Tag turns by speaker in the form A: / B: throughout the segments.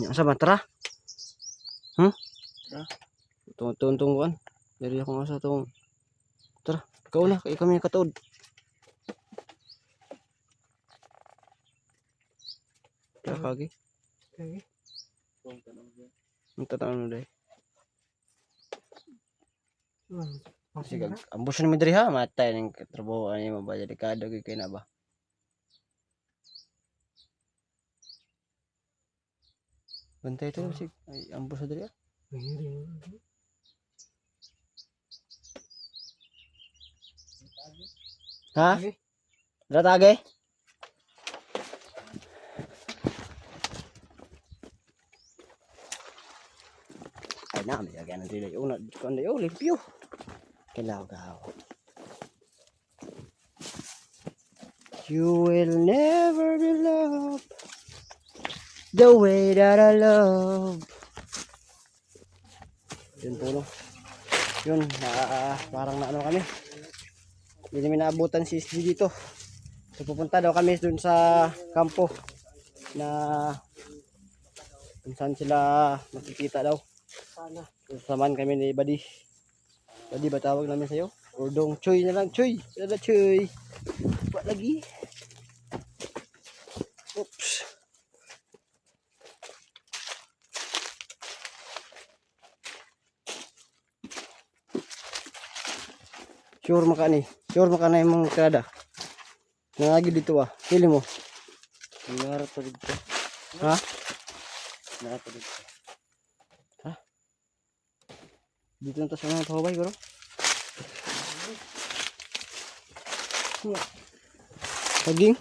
A: Asa ba tara?
B: Tara.
A: Tuntong kuan. Dari ako nga sa tong. Tara, ikaw na kay kami katuod. Tara kagi.
B: Okay.
A: Ang tatawon dai. Sige,
B: Sige.
A: ambos na mi diri ha, matay ning trabaho ani mo ba delikado gyud kay na ba. Bantay to sig ay ambos na diri ha. Ha? Datage? Ay na, may lagyan ng dili. Una, kundi limpyo. Kailangan ka. You will never be loved the way that I love. Yun po no. Yun, parang naano kami. Hindi namin naabutan si SG dito. So, pupunta daw kami dun sa kampo na kung saan sila makikita daw.
B: Sana.
A: Samahan kami ni Buddy. Buddy ba tawag namin sa'yo? Or dong Choy na lang. Choy! Sila Choy! What lagi? Oops! Sure maka ni. Sure maka na yung mga kada. Nangagi dito ah. Pili mo.
B: Nangarap pa dito.
A: Ha?
B: Nangarap pa dito.
A: Ha? Dito na to sa mga pahubay ko. Saging?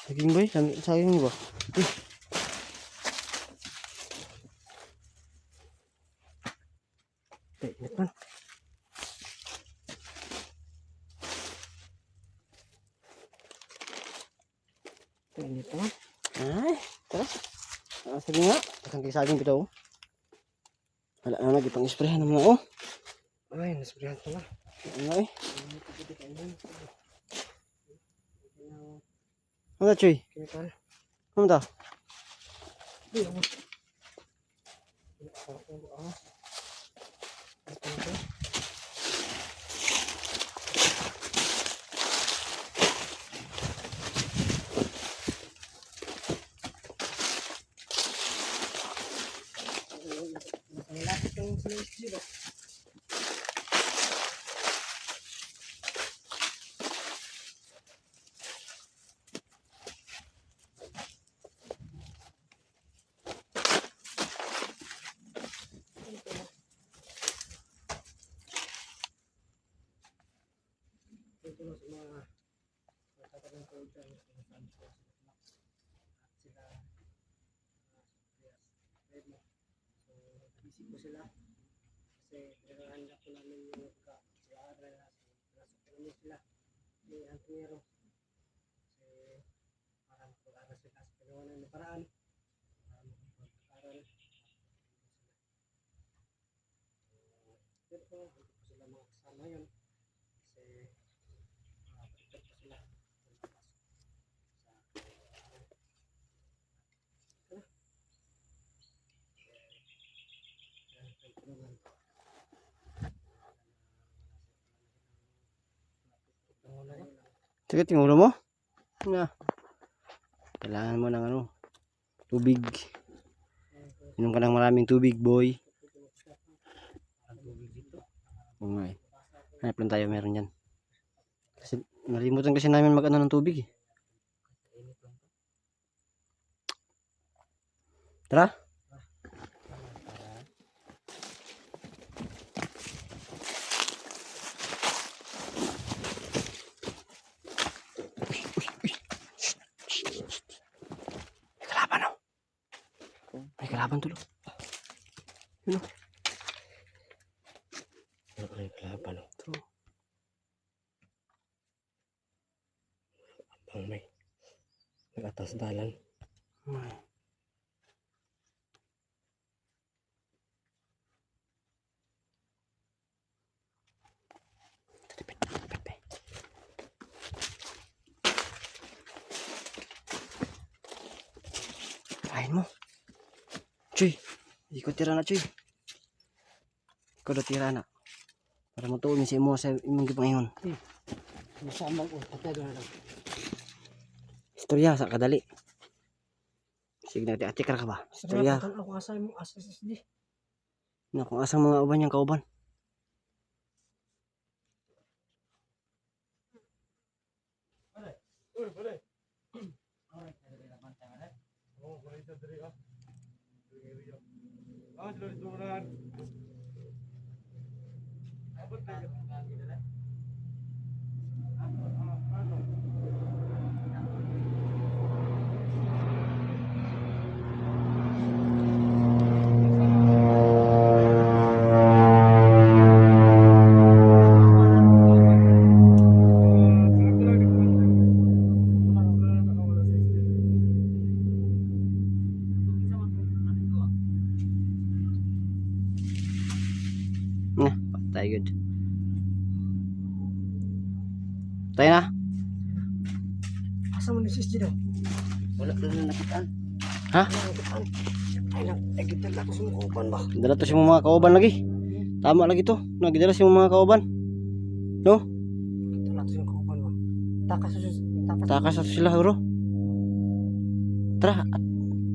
A: Saging boy? Saging ba? Init man.
B: Init naman.
A: Ay, tara. Sige nga. Takang kay saging bitaw. Wala na lagi pang isprehan naman oh.
B: Ay, nasprayan ko na.
A: Ay. Ano ta, Choy?
B: Kinipan.
A: Ano ta?
B: Ito na sa mga nagtatanong ko dyan kung saan sila sila so nagisip ko sila kasi pinaghahanap ko namin yung pagka-aaral na nasa kami sila ni Antonero kasi para makapag-aaral sila sa pinagawa ng paraan para makapag-aaral pero hindi ko sila mga kasama yun kasi patikot pa sila
A: Sakit yung ulo mo? Na. Kailangan mo ng ano, tubig. Inom ka ng maraming tubig, boy. Oo nga eh. Hanap lang tayo meron yan. Kasi nalimutan kasi namin mag-ano ng tubig eh. Tara. May kalaban oh. May kalaban tulo. Yun oh.
B: May kalaban oh.
A: True.
B: Abang may nag-atas dalan.
A: Ay. Kain mo. Cuy, ikaw tira na cuy. Ikaw daw tira na. Para matuon si imo sa imong gipangingon.
B: Masama ko. Patay doon na lang.
A: Istorya sa kadali. Sige na, ati ka ba? Istorya.
B: Patay ako asay mo. Asay SSD.
A: Na kung asang mga uban yung kauban. Patay good. Tayo na.
B: Asa mo ni SSD daw?
A: Wala na nakitaan. Ha?
B: Ay lang. Ay gitala ko sa mga upan ba?
A: Dala to si mga kauban lagi. Tama lagi to. Nagdala si mga kauban. No?
B: Gitala ko sa mga upan ba? Takas sa
A: Takas na sila bro. Tara.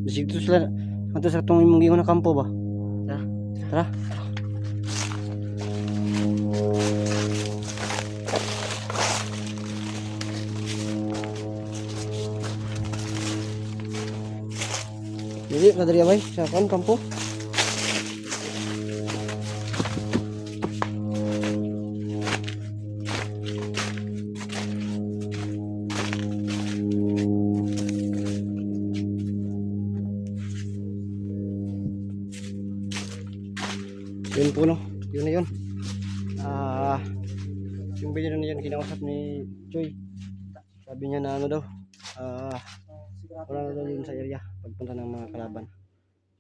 A: Dito sila. Ito sa itong imong gingon na kampo ba? Tara. Tara. Jadi kadari abay sa kan kampo. Yun po no. Yun na yun. Yung video na yun kinausap ni Choy. Sabi niya na ano daw. Wala na daw yun sa area pagpunta ng mga kalaban.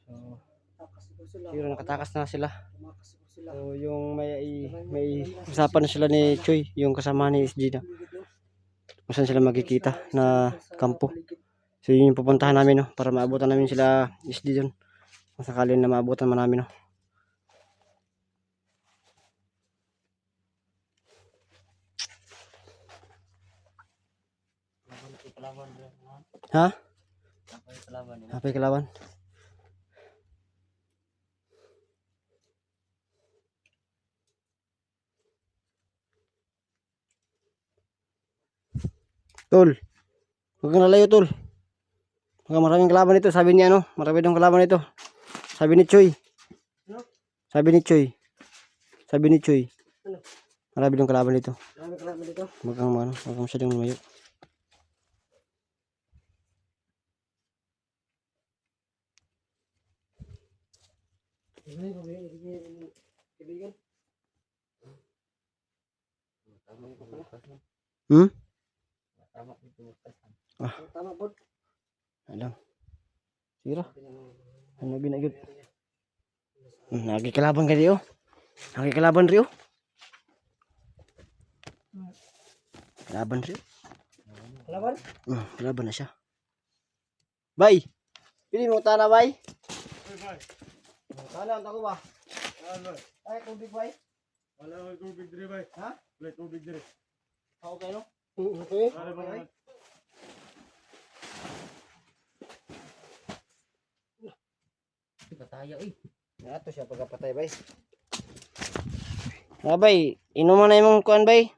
A: So siguro nakatakas na sila. So yung may usapan na sila ni Choy, yung kasama ni SG na kung saan sila magkikita na kampo. So yun yung pupuntahan namin no, para maabutan namin sila SG dun. Kung sakalin na maabutan man namin no. Ha? Apa kelaban? Tol. Huwag kang lalayo, tol. Baka maraming kalaban ito. Sabi niya, ano? Marami daw kalaban ito. Sabi ni Choy. Sabi ni Choy. Sabi ni Choy. Marami daw kalaban ito.
B: Marami kalaban dito.
A: Huwag kang masyadong lumayo. Hmm?
B: Tama po.
A: Alam. Sira. Ano ginagod? Nagkikalaban ka diyo. Nagkikalaban riyo. Kalaban riyo.
B: Kalaban?
A: Kalaban na siya. Bay. Pili mo tana bay. Tana ang tako ba? Ay tubig bay.
C: Wala ko tubig dire bay.
A: Ha?
C: Wala tubig dire.
A: Okay no?
B: Okay.
C: Para ba?
A: Pataya eh. Ato siya pagkapatay bay. Nga bay, inuman na imong kuan bay.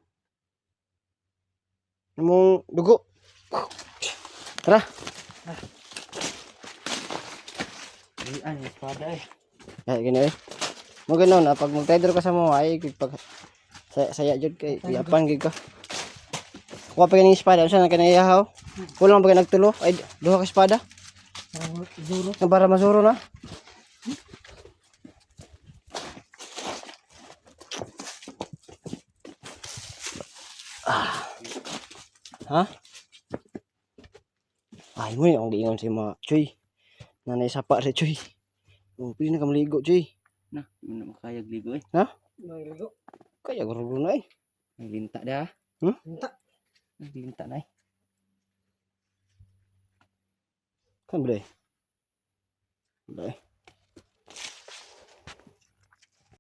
A: Imong dugo. Tara. Ay, espada eh. Ay, gini eh. Mo ganaw na pag mag-trader ka sa mo ay pag saya jud kay yapan gid ka. Kuha pa kini espada unsa na kanay yahaw? Kulang pa kay nagtulo ay duha ka espada.
B: Zuro.
A: Nga para masuro na. Ha? Ay mo yung giingon si mga Choy. Nanay sapa si Choy. Oh, pili na ka maligo, Choy.
D: Nah, mana makaya gligo eh.
A: Ha?
B: Naligo.
A: Kaya guru na eh.
D: Linta dah.
B: Minta.
D: Linta na eh.
A: Kan bre. Bre.